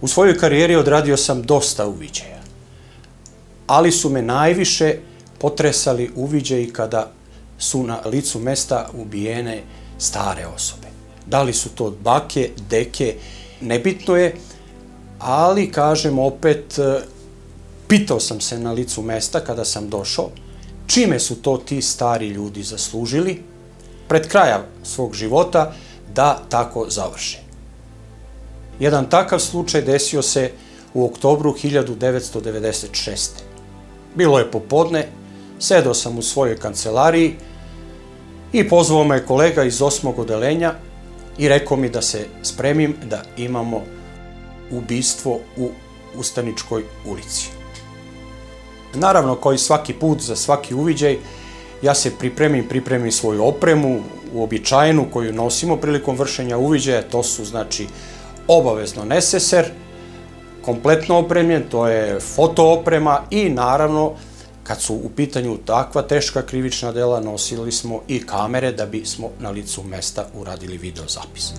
U svojoj karijeri odradio sam dosta uviđaja, ali su me najviše potresali uviđaji kada su na licu mesta ubijene stare osobe. Da li su to bake, deke, nebitno je, ali kažem opet, pitao sam se na licu mesta kada sam došao, čime su to ti stari ljudi zaslužili pred kraja svog života da tako završe. Jedan takav slučaj desio se u oktobru 1996. Bilo je popodne, sedao sam u svojoj kancelariji i pozvao me kolega iz 8. odeljenja i rekao mi da se spremim da imamo ubistvo u Ustaničkoj ulici. Naravno, kao i svaki put, za svaki uviđaj, ja se pripremim svoju opremu, uobičajenu koju nosimo prilikom vršenja uviđaja, to su znači obavezno neseser, kompletno opremljen, to je fotooprema i naravno kad su u pitanju takva teška krivična dela nosili smo i kamere da bismo na licu mesta uradili video zapis.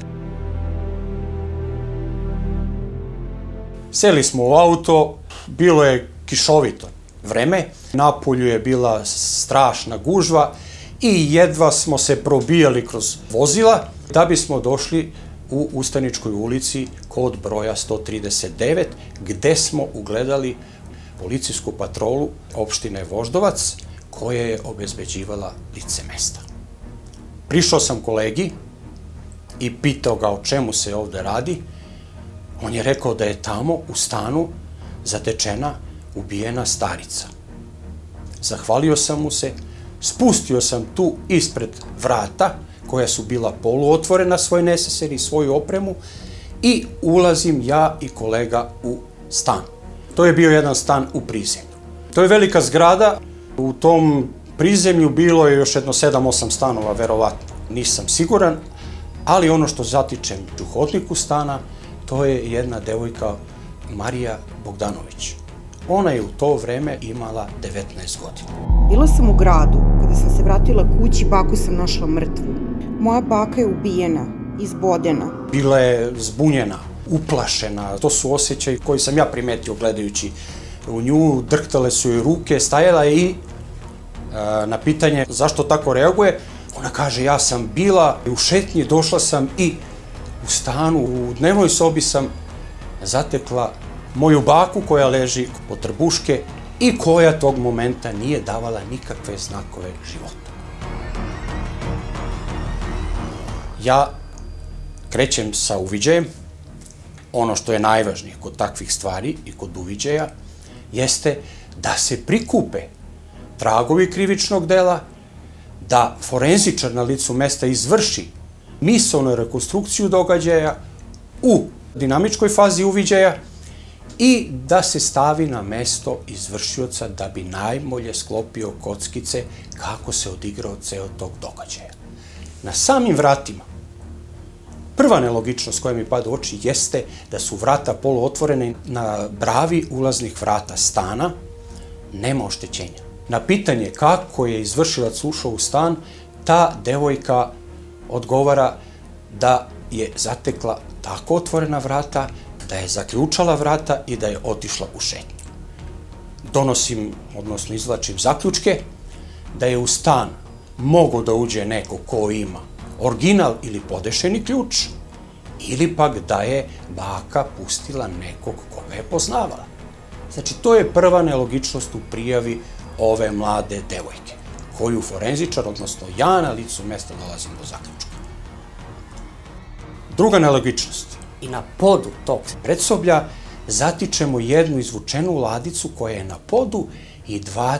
Seli smo u auto, bilo je kišovito vreme, napolju je bila strašna gužva i jedva smo se probijali kroz vozila da bismo došli u Ustaničkoj ulici kod broja 139, gde smo ugledali policijsku patrolu opštine Voždovac koja je obezbeđivala lice mesta. Prišao sam kolegi i pitao ga o čemu se ovde radi. On je rekao da je tamo u stanu zatečena, ubijena starica. Zahvalio sam mu se, spustio sam tu ispred vrata koja su bila poluotvorena, svoj neseser i svoju opremu i ulazim ja i kolega u stan. To je bio jedan stan u prizemlju. To je velika zgrada, u tom prizemlju bilo je još jedno 7-8 stanova, verovatno, nisam siguran, ali ono što zatičem u hodniku stana, to je jedna devojka Marija Bogdanović. Ona je u to vreme imala 19 godina. Bila sam u gradu, kada sam se vratila kući, baku sam našla mrtvu. Moja baka je ubijena, izbodena. Bila je zbunjena, uplašena. To su osjećaji koji sam ja primetio gledajući u nju. Drhtale su joj ruke, stajala je i na pitanje zašto tako reaguje, ona kaže ja sam bila u šetnji, došla sam i u stanu, u dnevnoj sobi sam zatekla moju baku koja leži pod trbuške i koja tog momenta nije davala nikakve znakove života. Ja krećem sa uviđajem. Ono što je najvažnije kod takvih stvari i kod uviđaja jeste da se prikupe tragovi krivičnog dela, da forenzičar na licu mesta izvrši misaonu rekonstrukciju događaja u dinamičkoj fazi uviđaja i da se stavi na mesto izvršioca da bi najbolje sklopio kockice kako se odigrao ceo tog događaja. Na samim vratima, prva nelogičnost koja mi pada u oči jeste da su vrata poluotvorene, na bravi ulaznih vrata stana nema oštećenja. Na pitanje kako je izvršilac ušao u stan, ta devojka odgovara da je zatekla tako otvorena vrata, da je zaključala vrata i da je otišla u šetnju. Donosim, odnosno izvlačim zaključke, da je u stan mogao da uđe neko ko ima original ili podešeni ključ, ili pak da je baka pustila nekog koga je poznavala. Znači, to je prva nelogičnost u prijavi ove mlade devojke, koju forenzičar, odnosno ja na licu mesta dolazim do zaključka. Druga nelogičnost, i na podu tog predsoblja zatičemo jednu izvučenu ladicu koja je na podu i 2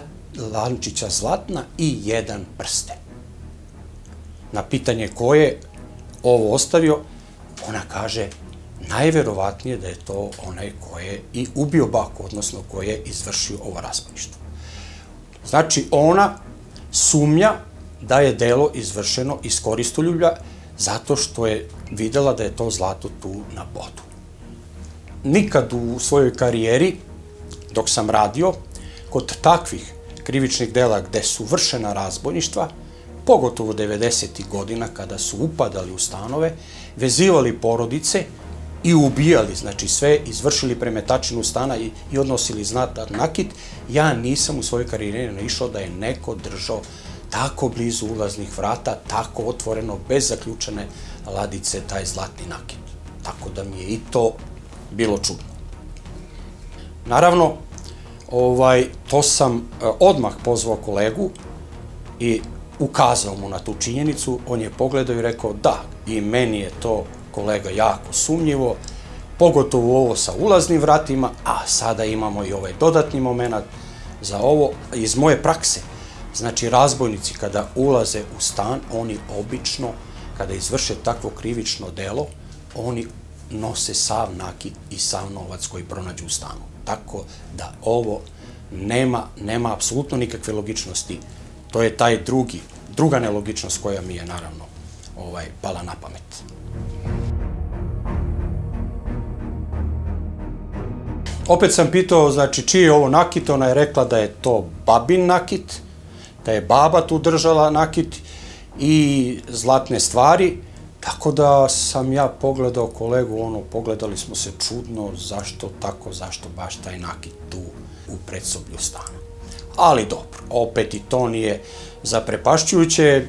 lančića zlatna i 1 prsten. Na pitanje ko je ovo ostavio, ona kaže najverovatnije da je to onaj ko je i ubio baku, odnosno ko je izvršio ovo razbojništvo. Znači, ona sumnja da je delo izvršeno iz koristoljublja zato što je videla da je to zlato tu na podu. Nikad u svojoj karijeri, dok sam radio, kod takvih krivičnih dela gde su vršena razbojništva, pogotovo 90. godina kada su upadali u stanove, vezivali porodice i ubijali, znači sve, izvršili premetačinu stana i odnosili znatan nakit, ja nisam u svojoj karijeri naišao da je neko držao tako blizu ulaznih vrata, tako otvoreno, bez zaključane ladice, taj zlatni nakit. Tako da mi je i to bilo čudno. Naravno, to sam odmah pozvao kolegu i ukazao mu na tu činjenicu. On je pogledao i rekao da, i meni je to, kolega, jako sumnjivo, pogotovo ovo sa ulaznim vratima, a sada imamo i ovaj dodatni moment za ovo iz moje prakse. Znači, razbojnici kada ulaze u stan, oni obično, kada izvrše takvo krivično delo, oni nose sav nakit i sav novac koji pronađu u stanu. Tako da ovo nema apsolutno nikakve logičnosti. To je taj druga nelogičnost koja mi je naravno pala na pamet. Opet sam pitao, znači, čiji je ovo nakit, ona je rekla da je to babin nakit, da je baba tu držala nakit i zlatne stvari, tako da sam ja pogledao kolegu, pogledali smo se čudno, zašto tako, zašto baš taj nakit tu u predsoblju stana. Ali dobro, opet i to nije zaprepašćujuće,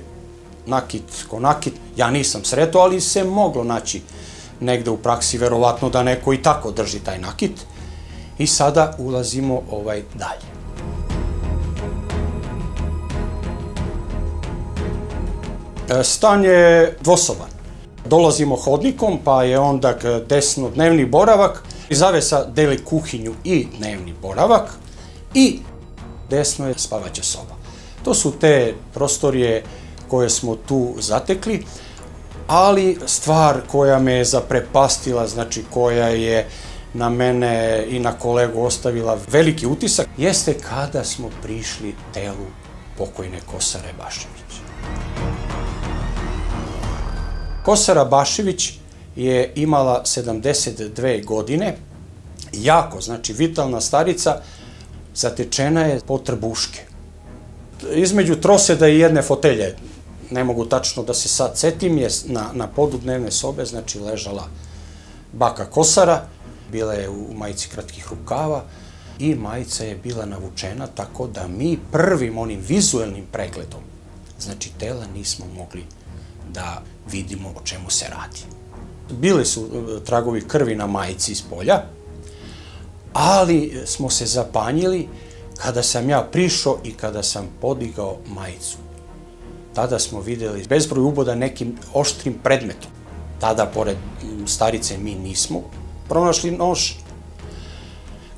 nakit ko nakit, ja nisam sretao, ali se moglo naći negde u praksi, verovatno da neko i tako drži taj nakit. I sada ulazimo dalje. Stan je dvosoban. Dolazimo hodnikom, pa je onda desno dnevni boravak, zavesa deli kuhinju i dnevni boravak i desno je spavaća soba. To su te prostorije koje smo tu zatekli, ali stvar koja me je zaprepastila, znači koja je na mene i na kolegu ostavila veliki utisak, jeste kada smo prišli telu pokojne Kosare Bašević. Kosara Bašević je imala 72 godine, jako, znači vitalna starica, zatečena je po trbuške. Između troseda i jedne fotelje, ne mogu tačno da se sad setim, je na podu dnevne sobe, znači, ležala baka Kosara, bila je u majici kratkih rukava i majica je bila navučena, tako da mi prvim onim vizuelnim pregledom, znači, tela nismo mogli da vidimo o čemu se radi. Bili su tragovi krvi na majici iz polja, ali smo se zapanjili kada sam ja prišao i kada sam podigao majicu. Tada smo videli bezbroj uboda nekim oštrim predmetom. Tada, pored starice, mi nismo pronašli nož.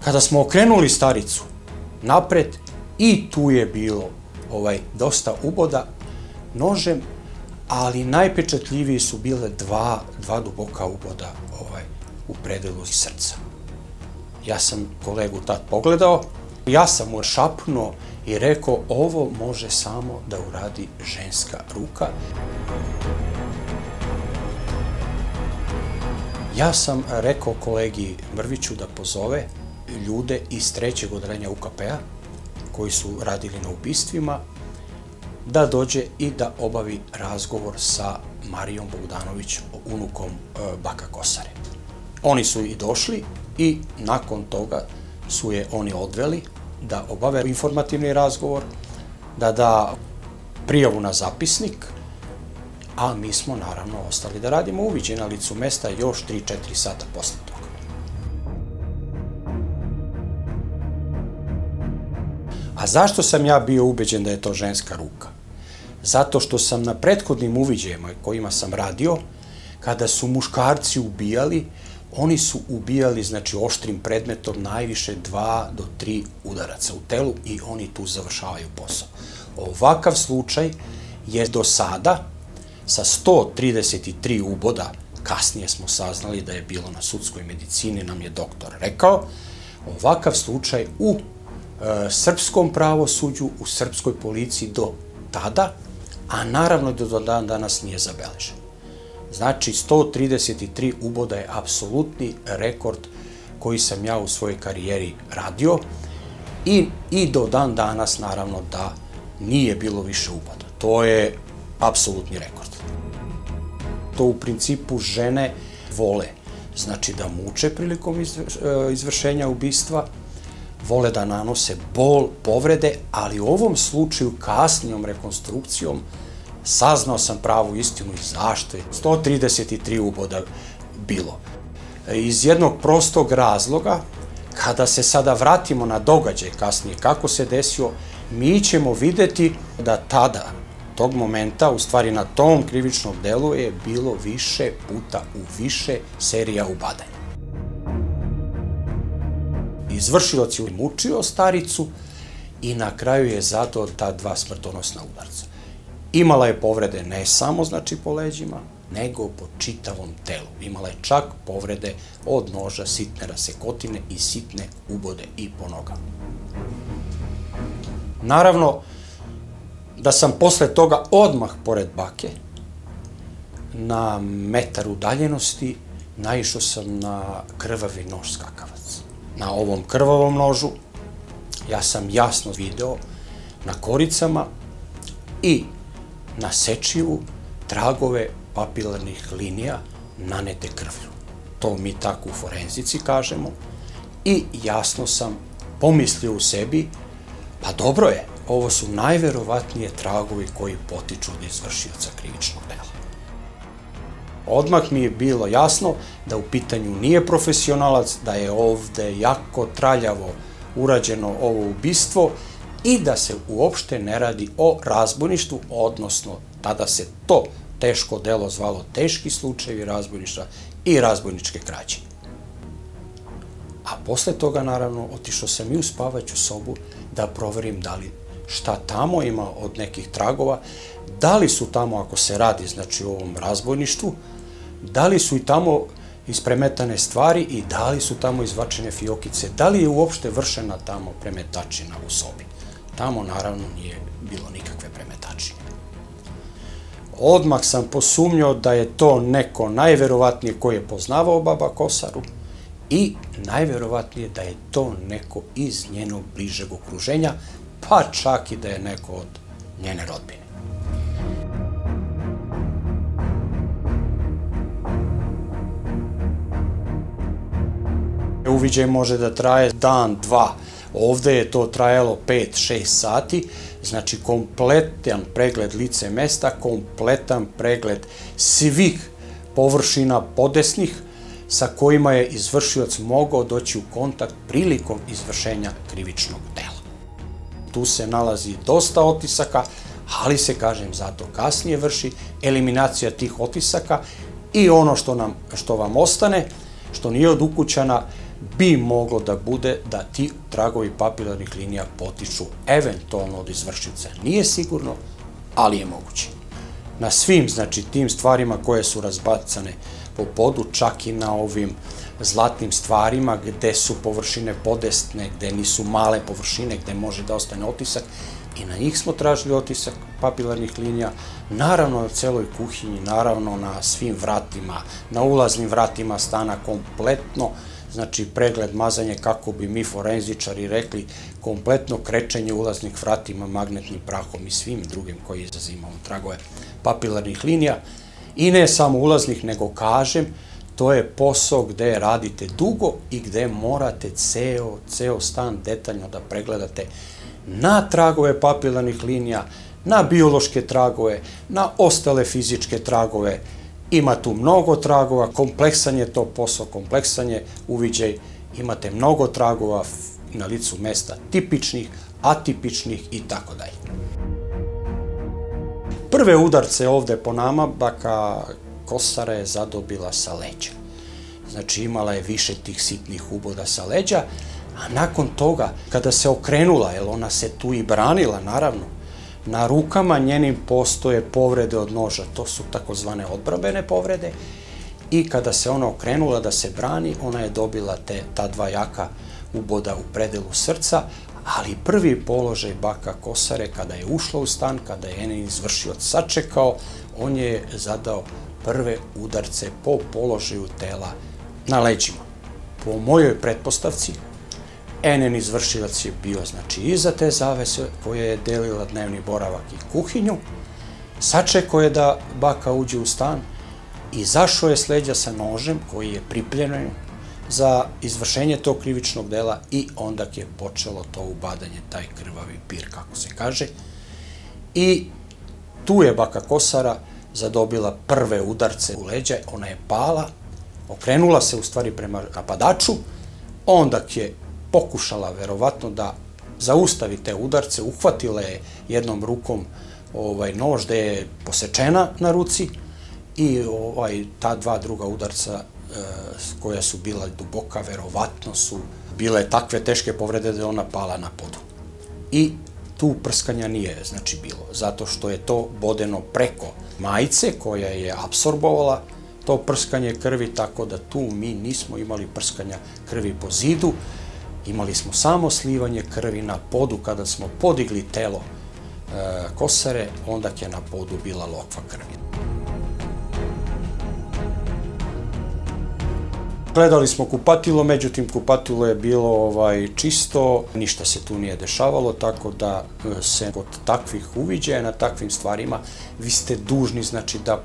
Kada smo okrenuli staricu napred, i tu je bilo dosta uboda nožem, ali najpečatljiviji su bile dva duboka uboda u predelu srca. Ja sam kolegu tad pogledao, ja sam mu šapnuo i rekao, ovo može samo da uradi ženska ruka. Ja sam rekao kolegi Mrviću da pozove ljude iz 3. odeljenja UKP-a koji su radili na ubistvima, da dođe i da obavi razgovor sa Marijom Bogdanović, unukom baka Kosare. Oni su i došli i nakon toga su je oni odveli da obave informativni razgovor, da da prijavu na zapisnik, a mi smo naravno ostali da radimo uviđaj na licu mesta još 3-4 sata posle toga. A zašto sam ja bio ubeđen da je to ženska ruka? Zato što sam na prethodnim uviđajima kojima sam radio, kada su muškarci ubijali, oni su ubijali, znači, oštrim predmetom najviše 2 do 3 udaraca u telu i oni tu završavaju posao. Ovakav slučaj je do sada sa 133 uboda, kasnije smo saznali da je bilo na sudskoj medicini, nam je doktor rekao, ovakav slučaj u srpskom pravosuđu, u srpskoj policiji do tada, a naravno do dan danas nije zabeležen. Znači, 133 uboda je apsolutni rekord koji sam ja u svojoj karijeri radio i do dan danas, naravno, da nije bilo više uboda. To je apsolutni rekord. To u principu žene vole. znači da muče prilikom izvršenja ubistva, vole da nanose bol, povrede, ali u ovom slučaju kasnijom rekonstrukcijom saznao sam pravu istinu i zašto je 133 uboda bilo. Iz jednog prostog razloga, kada se sada vratimo na događaj kasnije kako se desio, mi ćemo videti da tada, tog momenta, u stvari na tom krivičnom delu je bilo više puta u više serija ubadanja. Izvršilac je mučio staricu i na kraju je zadao ta 2 smrtonosna udarca. Imala je povrede ne samo, znači, po leđima, nego po čitavom telu. Imala je čak povrede od noža, sitne rasekotine i sitne ubode i po nogama. Naravno, da sam posle toga odmah pored bake, na metar udaljenosti, naišao sam na krvavi nož skakavac. Na ovom krvavom nožu ja sam jasno video na koricama i na sečivu tragove papilarnih linija nanete krvlju. To mi tako u forenzici kažemo. I jasno sam pomislio u sebi, pa dobro je, ovo su najverovatnije tragovi koji potiču od izvršioca krivičnog dela. Odmah mi je bilo jasno da u pitanju nije profesionalac, da je ovde jako traljavo urađeno ovo ubistvo i da se uopšte ne radi o razbojništvu, odnosno tada se to teško delo zvalo teški slučajevi razbojništva i razbojničke krađe. A posle toga, naravno, otišao sam i u spavaću sobu da proverim da li šta tamo ima od nekih tragova, da li su tamo, ako se radi, znači, o ovom razbojništvu, da li su i tamo ispremetane stvari i da li su tamo izvačene fiokice, da li je uopšte vršena tamo premetačina u sobi. Tamo, naravno, nije bilo nikakve premetačine. Odmah sam posumnjao da je to neko najverovatnije ko je poznavao baba Kosaru i najverovatnije da je to neko iz njenog bližeg okruženja, pa čak i da je neko od njene rodbine. Uviđaj može da traje dan, dva. Ovde je to trajalo 5-6 sati, znači kompletan pregled lice mesta, kompletan pregled svih površina podesnih sa kojima je izvršilac mogao doći u kontakt prilikom izvršenja krivičnog dela. Tu se nalazi dosta otisaka, ali se, kažem, zato kasnije vrši eliminacija tih otisaka i ono što vam ostane, što nije od ukućana, bi moglo da bude da ti tragovi papilarnih linija potiču eventualno od izvršioca. Nije sigurno, ali je moguće. Na svim, znači, tim stvarima koje su razbacane po podu, čak i na ovim zlatnim stvarima gde su površine podesne, gde nisu male površine, gde može da ostane otisak, i na njih smo tražili otisak papilarnih linija, naravno na celoj kuhinji, naravno na svim vratima, na ulaznim vratima stana, kompletno, znači pregled, mazanje, kako bi mi forenzičari rekli, kompletno krečenje ulaznih vratima magnetnim prahom i svim drugim koji izazimamo tragove papilarnih linija. I ne samo ulaznih, nego, kažem, to je posao gde radite dugo i gde morate ceo stan detaljno da pregledate na tragove papilarnih linija, na biološke tragove, na ostale fizičke tragove. Ima tu mnogo tragova, kompleksan je to posao, kompleksan je uviđaj, imate mnogo tragova na licu mesta, tipičnih, atipičnih i tako dalje. Prve udarce ovde po nama baka Kosara je zadobila sa leđa. Znači, imala je više tih sitnih uboda sa leđa, a nakon toga, kada se okrenula, jer ona se tu i branila, naravno, na rukama njenim postoje povrede od noža, to su takozvane odbrambene povrede, i kada se ona okrenula da se brani, ona je dobila ta 2 jaka uboda u predelu srca, ali prvi položaj baka Kosare, kada je ušla u stan, kada je njen izvršioc sačekao, on je zadao prve udarce po položaju tela na leđima. Po mojoj pretpostavci, njen izvršilac je bio, znači, iza te zavese koja je delila dnevni boravak i kuhinju, sačekao je da baka uđe u stan, izašao je s leđa sa nožem koji je pripremljen za izvršenje tog krivičnog dela i onda je počelo to ubadanje, taj krvavi pir, kako se kaže. I tu je baka Kosara zadobila prve udarce u leđa, ona je pala, okrenula se u stvari prema napadaču, onda je pokušala verovatno da zaustavi te udarce, uhvatila je jednom rukom nož gde je posečena na ruci i ta dva druga udarca koja su bila duboka, verovatno su bile takve teške povrede da je ona pala na podu. I tu prskanja nije bilo, zato što je to bodeno preko majice koja je apsorbovala to prskanje krvi, tako da tu mi nismo imali prskanja krvi po zidu, imali smo samo slivanje krvi na podu. Kada smo podigli telo Kosare, onda je na podu bila lokva krvi. Gledali smo kupatilo, međutim kupatilo je bilo čisto, ništa se tu nije dešavalo, tako da se kod takvih uviđaja na takvim stvarima vi ste dužni da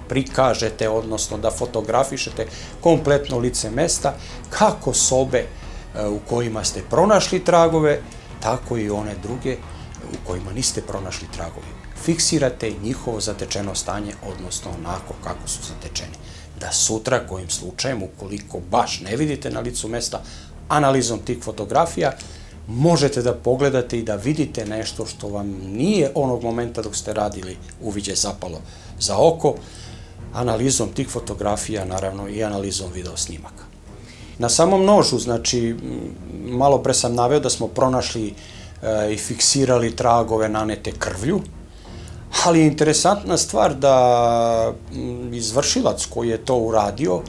prikažete, odnosno da fotografišete kompletno lice mesta, kako sobe u kojima ste pronašli tragove, tako i one druge u kojima niste pronašli tragove. Fiksirate njihovo zatečeno stanje, odnosno onako kako su zatečeni. Da sutra, kojim slučajem, ukoliko baš ne vidite na licu mesta, analizom tih fotografija, možete da pogledate i da vidite nešto što vam nije onog momenta dok ste radili uviđaj zapalo za oko, analizom tih fotografija, naravno i analizom video snimaka. Na samom nožu, malo pre sam naveo da smo pronašli i fiksirali tragove nanete krvlju, ali je interesantna stvar da izvršilac koji je to uradio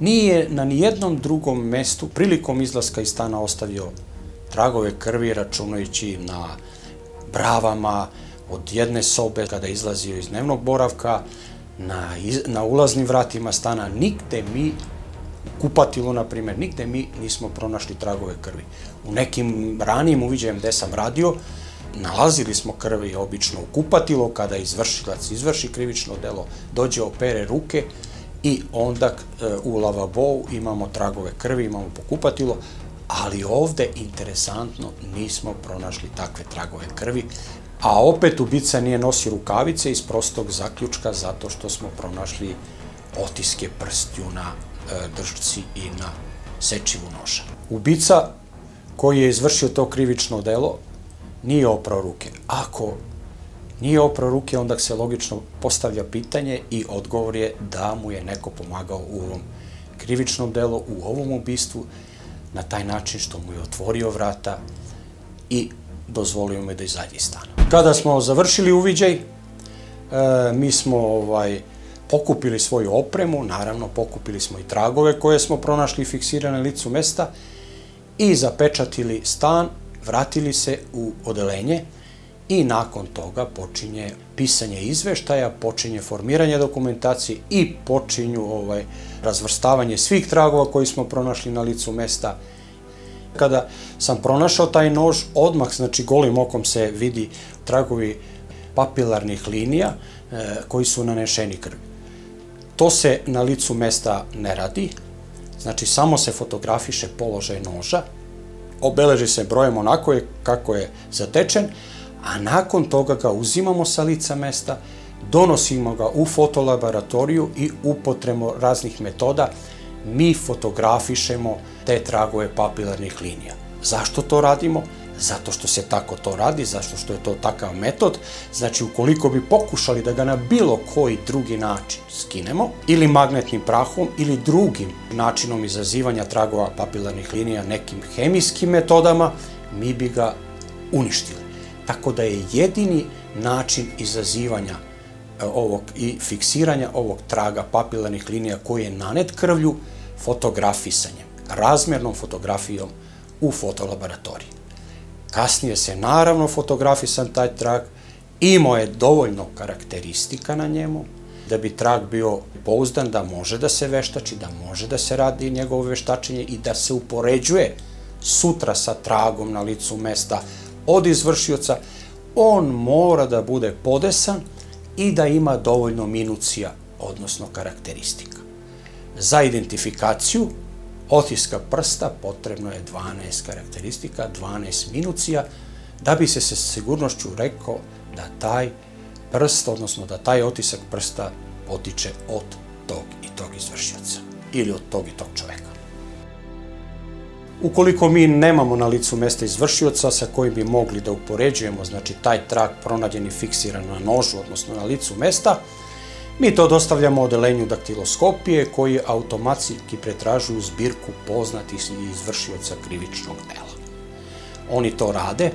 nije na nijednom drugom mestu prilikom izlaska iz stana ostavio tragove krvi, računajući na bravama od jedne sobe kada je izlazio iz dnevnog boravka, na ulaznim vratima stana, nigde mi, u kupatilu, na primjer, nigde mi nismo pronašli tragove krvi. U nekim ranijim uviđajem gde sam radio, nalazili smo krvi obično u kupatilo, kada izvršilac izvrši krivično delo, dođe, opere ruke i onda u lavabou imamo tragove krvi, imamo po kupatilo, ali ovde, interesantno, nismo pronašli takve tragove krvi, a opet ubica nije nosio rukavice iz prostog zaključka zato što smo pronašli otiske prstiju na držci i na sečivu noža. Ubica koji je izvršio to krivično delo nije oprao ruke. Ako nije oprao ruke, onda se logično postavlja pitanje i odgovor je da mu je neko pomagao u ovom krivičnom delu, u ovom ubistvu, na taj način što mu je otvorio vrata i dozvolio mu da izađe iz stana. Kada smo završili uviđaj, mi smo pokupili svoju opremu, naravno pokupili smo i tragove koje smo pronašli i fiksirane na licu mesta i zapečatili stan, vratili se u odeljenje i nakon toga počinje pisanje izveštaja, počinje formiranje dokumentacije i počinju razvrstavanje svih tragova koji smo pronašli na licu mesta. Kada sam pronašao taj nož, odmah, golim okom se vidi tragovi papilarnih linija koji su nanešeni krvi. To se na licu mesta ne radi, samo se fotografiše položaj noža, obeleži se brojem onako kako je zatečen, a nakon toga ga uzimamo sa lica mesta, donosimo ga u fotolaboratoriju i upotrebom raznih metoda mi fotografišemo te tragove papilarnih linija. Zašto to radimo? Zato što se tako to radi, zato što je to takav metod. Ukoliko bi pokušali da ga na bilo koji drugi način skinemo, ili magnetnim prahom, ili drugim načinom izazivanja tragova papilarnih linija nekim hemijskim metodama, mi bi ga uništili. Tako da je jedini način izazivanja i fiksiranja ovog traga papilarnih linija koji je nanet krvlju fotografisanjem, razmernom fotografijom u fotolaboratoriji. Kasnije se naravno fotografisan taj trag, imao je dovoljno karakteristika na njemu da bi trag bio pouzdan, da može da se veštači, da može da se radi njegovo veštačenje i da se upoređuje sutra sa tragom na licu mesta od izvršioca. On mora da bude podesan i da ima dovoljno minucija, odnosno karakteristika. Za identifikaciju otiska prsta potrebno je 12 karakteristika, 12 minucija, da bi se sa sigurnošću rekao da taj prst, odnosno da taj otisak prsta potiče od tog i tog izvršioca ili od tog i tog čoveka. Ukoliko mi nemamo na licu mesta izvršioca sa kojim bi mogli da upoređujemo, znači taj trag pronađen i fiksiran na nožu, odnosno na licu mesta, mi to dostavljamo odelenju daktiloskopije koji automatski pretražuju zbirku poznatih izvršioca krivičnog dela. Oni to rade,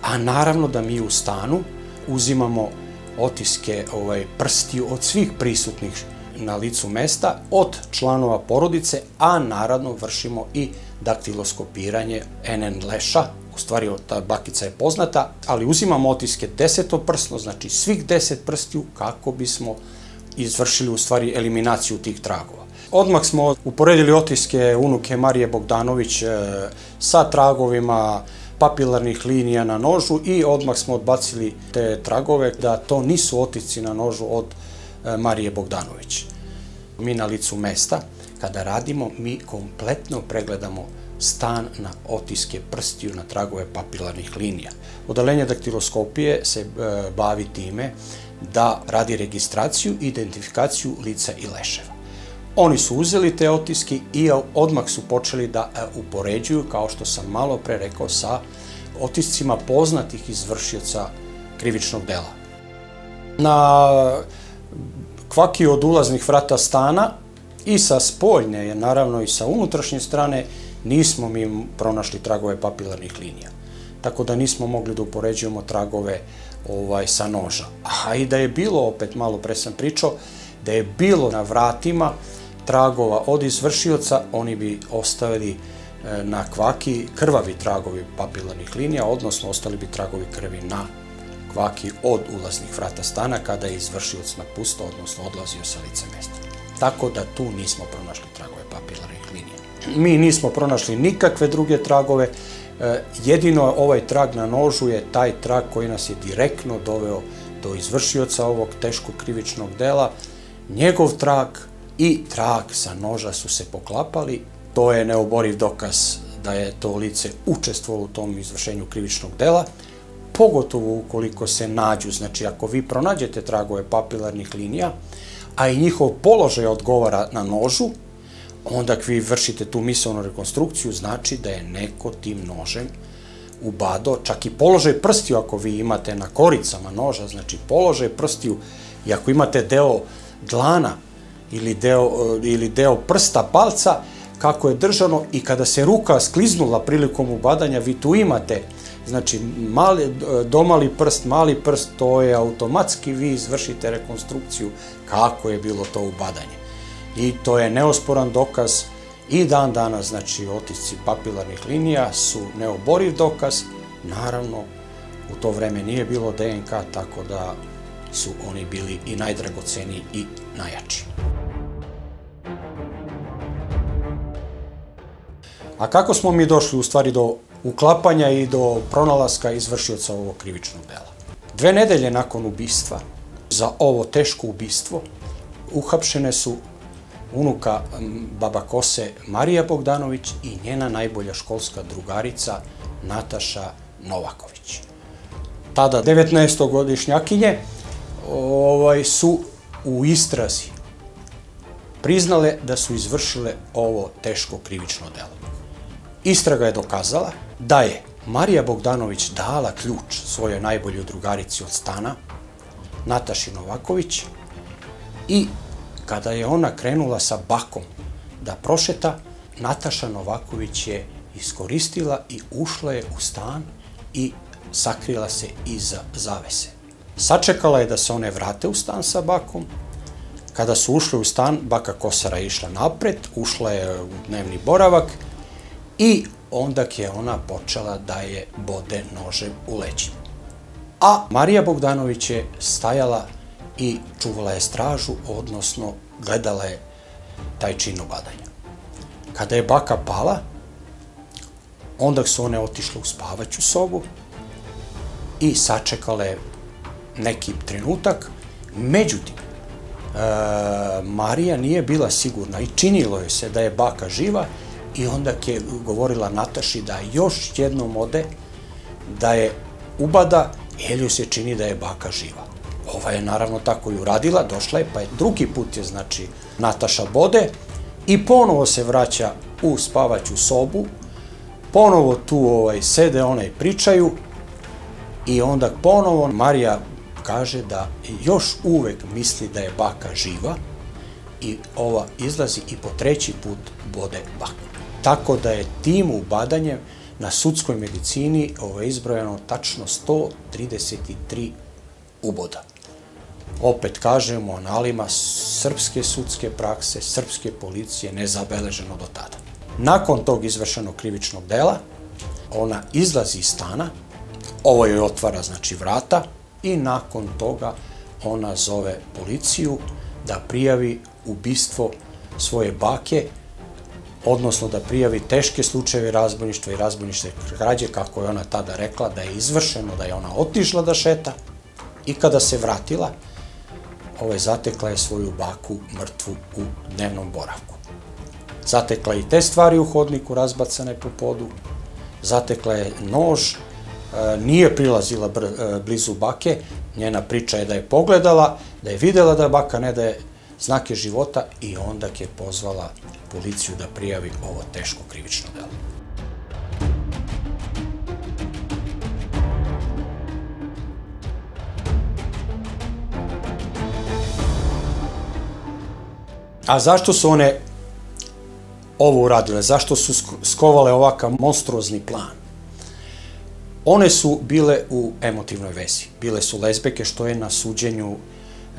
a naravno da mi u stanu uzimamo otiske prstiju od svih prisutnih na licu mesta, od članova porodice, a naravno vršimo i daktiloskopiranje NN leša, u stvari ta bakica je poznata, ali uzimamo otiske desetoprsno, znači svih 10 prstiju kako bismo izvršili u stvari eliminaciju tih tragova. Odmah smo uporedili otiske unuke Marije Bogdanović sa tragovima papilarnih linija na nožu i odmah smo odbacili te tragove da to nisu otisci na nožu od Marije Bogdanović. Mi na licu mesta, kada radimo, mi kompletno pregledamo stan na otiske prstiju na tragove papilarnih linija. Odeljenje daktiloskopije se bavi time da radi registraciju i identifikaciju lica i leševa. Oni su uzeli te otiske i odmah su počeli da upoređuju, kao što sam malo pre rekao, sa otiscima poznatih izvršioca krivičnog dela. Na kvaki od ulaznih vrata stana i sa spoljne, naravno i sa unutrašnje strane, nismo mi pronašli tragove papilarnih linija. Tako da nismo mogli da upoređujemo tragove sa noža. A i da je bilo, opet malo pre sam pričao, da je bilo na vratima tragova od izvršioca, oni bi ostavili na kvaki krvavi tragovi papilarnih linija, odnosno ostali bi tragovi krvi na kvaki od ulaznih vrata stana kada je izvršioc napustao, odnosno odlazio sa lice mesta. Tako da tu nismo pronašli tragove papilarnih linija. Mi nismo pronašli nikakve druge tragove, jedino ovaj trag na nožu je taj trag koji nas je direktno doveo do izvršioca ovog teškog krivičnog dela. Njegov trag i trag sa noža su se poklapali. To je neoboriv dokaz da je to lice učestvovalo u tom izvršenju krivičnog dela, pogotovo ukoliko se nađu, znači ako vi pronađete tragove papilarnih linija, a i njihov položaj odgovara na nožu, onda vi vršite tu misaonu rekonstrukciju, znači da je neko tim nožem ubadao, čak i položaj prstiju ako vi imate na koricama noža, znači položaj prstiju i ako imate deo dlana ili deo prsta palca, kako je držano i kada se ruka skliznula prilikom ubadanja, vi tu imate, znači domali prst, mali prst, to je automatski, vi izvršite rekonstrukciju kako je bilo to ubadanje. I to je neosporan dokaz i dan danas, znači otisci papilarnih linija su neoboriv dokaz. Naravno, u to vreme nije bilo DNK, tako da su oni bili i najdragoceniji i najjači. A kako smo mi došli u stvari do uklapanja i do pronalaska izvršioca ovog krivičnog dela? 2 nedelje nakon ubistva, za ovo teško ubistvo, uhapšene su unuka baba Kose Marija Bogdanović i njena najbolja školska drugarica Nataša Novaković. Tada 19-godišnjakinje su u istrazi priznale da su izvršile ovo teško krivično delo. Istraga je dokazala da je Marija Bogdanović dala ključ svojoj najboljoj drugarici od stana, Nataši Novaković, i kada je ona krenula sa bakom da prošeta, Nataša Novaković je iskoristila i ušla je u stan i sakrila se iza zavese. Sačekala je da se one vrate u stan sa bakom. Kada su ušle u stan, baka Kosara je išla napred, ušla je u dnevni boravak i onda je ona počela da je bode nožem u leđa. A Marija Bogdanović je stajala i čuvala je stražu, odnosno gledala je taj čin obadanja. Kada je baka pala, onda su one otišle u spavaću sobu i sačekale neki trenutak. Međutim, Marija nije bila sigurna i činilo joj se da je baka živa i onda je govorila Nataši da još jednom ode, da je ubada, jer joj se čini da je baka živa. Ova je naravno tako i uradila, došla je, pa je drugi put je, znači, Nataša bode i ponovo se vraća u spavaću sobu, ponovo tu sede, one pričaju i onda ponovo Marija kaže da još uvek misli da je baka živa i ova izlazi i po treći put bode baku. Tako da je tim ubadanjem na sudskoj medicini izbrojano tačno 133 uboda. Opet kažem, u analima srpske sudske prakse, srpske policije, nezabeleženo do tada. Nakon tog izvršenog krivičnog dela, ona izlazi iz stana, ovo joj otvara, znači, vrata i nakon toga ona zove policiju da prijavi ubistvo svoje bake, odnosno da prijavi teške slučajeve razbojništva i razbojničke krađe, kako je ona tada rekla, da je izvršeno, da je ona otišla da šeta i kada se vratila, zatekla je svoju baku mrtvu u dnevnom boravku. Zatekla je i te stvari u hodniku, razbacane po podu, zatekla je nož, nije prilazila blizu bake, njena priča je da je pogledala, da je videla da baka ne daje znake života i onda je pozvala policiju da prijavi ovo teško krivično delo. A zašto su one ovo uradile? Zašto su skovale ovakav monstruozni plan? One su bile u emotivnoj vezi. Bile su lezbijke, što je na suđenju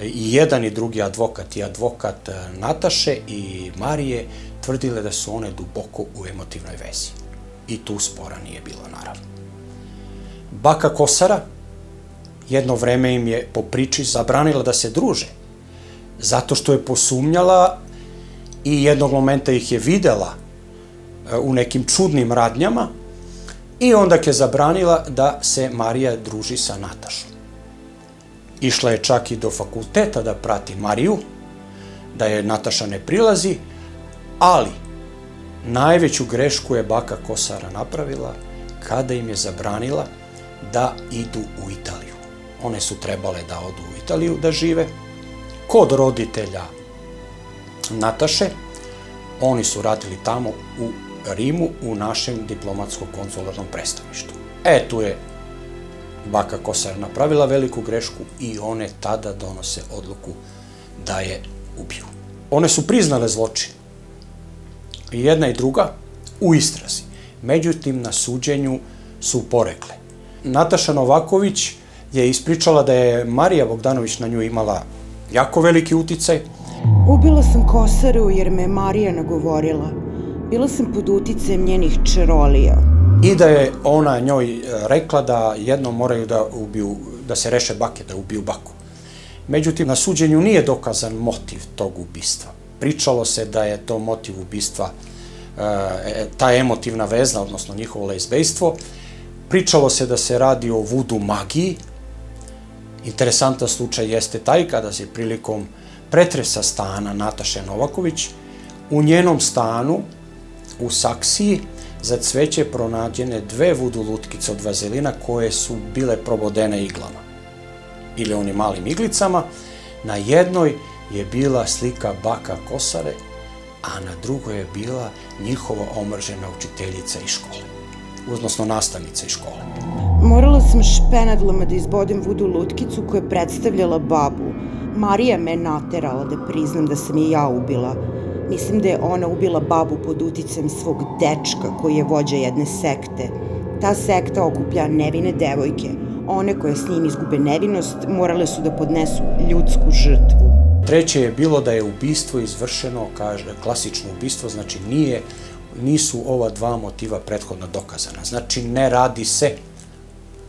i jedan i drugi advokat, i advokat Nataše i Marije, tvrdile da su one duboko u emotivnoj vezi. I tu spora nije bilo, naravno. Baka Kosara jedno vreme im je po priči zabranila da se druže, zato što je posumnjala i jednog momenta ih je videla u nekim čudnim radnjama i onda je zabranila da se Marija druži sa Natašom. Išla je čak i do fakulteta da prati Mariju, da je Nataša ne prilazi, ali najveću grešku je baka Kosara napravila kada im je zabranila da idu u Italiju. One su trebale da odu u Italiju da žive kod roditelja Nataše. Oni su radili tamo u Rimu u našem diplomatsko-konzularnom predstavništvu. Tu je baka Kosara napravila veliku grešku i one tada donose odluku da je ubiju. One su priznale zločin, i jedna i druga, u istrazi. Međutim, na suđenju su porekle. Nataša Novaković je ispričala da je Marija Bogdanović na nju imala jako veliki uticaj. Ubila sam Kosaru jer me Marija nagovorila. Bila sam pod uticajem njenih čarolija. I da je ona njoj rekla da jednom moraju da se reše bake, da ubiju baku. Međutim, na suđenju nije dokazan motiv tog ubistva. Pričalo se da je to motiv ubistva, ta emotivna veza, odnosno njihovo lezbejstvo. Pričalo se da se radi o vudu magiji. Interesantan slučaj jeste taj kada se prilikom pretresa stana Nataše Novaković u njenom stanu u Saksiji za cveće pronađene 2 vudu lutkice od vazelina koje su bile probodene iglama ili onim malim iglicama. Na jednoj je bila slika baka Kosare, a na drugoj je bila njihova omržena učiteljica iz škole, odnosno nastavnica iz škole. Morala sam špenadlama da izbodem vudu lutkicu koja je predstavljala babu. Marija me naterala da priznam da sam je ja ubila. Mislim da je ona ubila babu pod uticajem svog dečka koji je vođa jedne sekte. Ta sekta okuplja nevine devojke. One koje s njim izgube nevinost morale su da podnesu ljudsku žrtvu. Treće je bilo da je ubistvo izvršeno, kaže, klasično ubistvo, znači nisu ova dva motiva prethodno dokazana. Znači ne radi se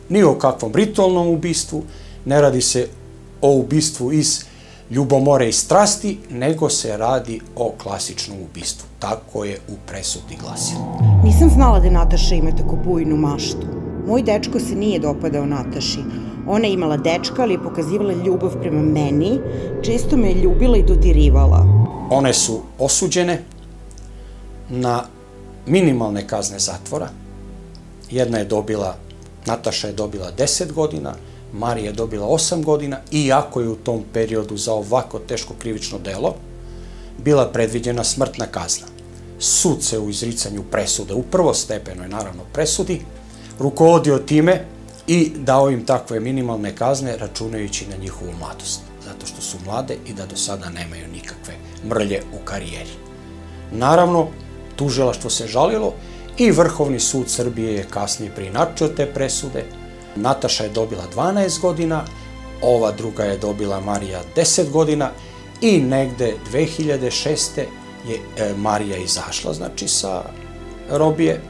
ni o kakvom ritualnom ubistvu, ne radi se o ubistvu iz ljubomore i strasti, nego se radi o klasičnom ubistvu. Tako je u presudi glasilo. Nisam znala da Nataša ima tako bujnu maštu. Moj dečko se nije dopadao Nataši. Ona je imala dečka, ali je pokazivala ljubav prema meni, često me je ljubila i dodirivala. One su osuđene na minimalne kazne zatvora. Nataša je dobila 10 godina, Marija je dobila 8 godina, iako je u tom periodu za ovako teško krivično delo bila predviđena smrtna kazna. Sud se u izricanju presude, u prvostepenoj naravno presudi, rukovodio time i dao im takve minimalne kazne računajući na njihovu mladost, zato što su mlade i da do sada nemaju nikakve mrlje u karijeri. Naravno, tužilaštvo se žalilo i Vrhovni sud Srbije je kasnije preinačio te presude. Nataša je dobila 12 godina, ova druga je dobila Marija 10 godina i negde 2006. je Marija izašla, znači, sa robije,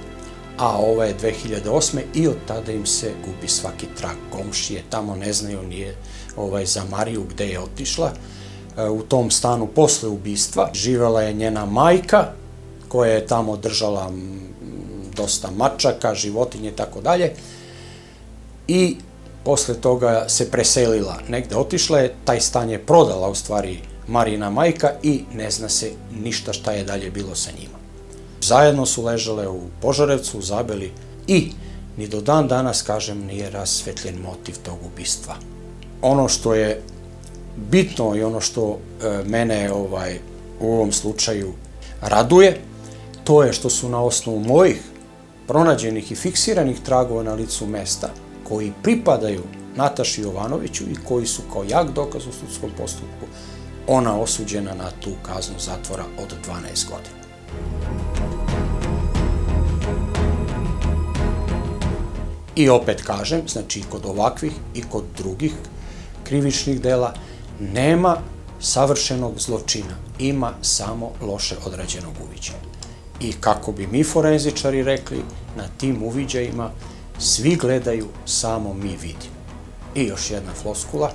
a ova je 2008. i od tada im se gubi svaki trag. Komšije tamo ne znaju nije za Mariju gde je otišla. U tom stanu posle ubistva živela je njena majka, koja je tamo držala dosta mačaka, životinje i tako dalje. I posle toga se preselila negde, otišla je, taj stan je prodala u stvari Marijina majka i ne zna se ništa šta je dalje bilo sa njima. Zajedno su ležale u Požarevcu, u Zabeli i ni do dan danas, kažem, nije rasvetljen motiv tog ubistva. Ono što je bitno i ono što mene u ovom slučaju raduje, to je što su na osnovu mojih pronađenih i fiksiranih tragova na licu mesta, koji pripadaju Nataši Jovanoviću i koji su kao jak dokaz u sudskom postupku, ona osuđena na tu kaznu zatvora od 12 godina. I opet kažem, znači i kod ovakvih i kod drugih krivičnih dela nema savršenog zločina, ima samo loše odrađenog uviđaja. I kako bi mi forenzičari rekli, na tim uviđajima svi gledaju, samo mi vidimo. I još jedna floskula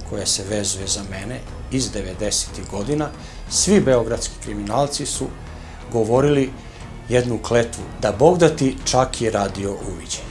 koja se vezuje za mene iz 90. godina. Svi beogradski kriminalci su govorili jednu kletvu, da Bog da ti čak i radio uviđaj.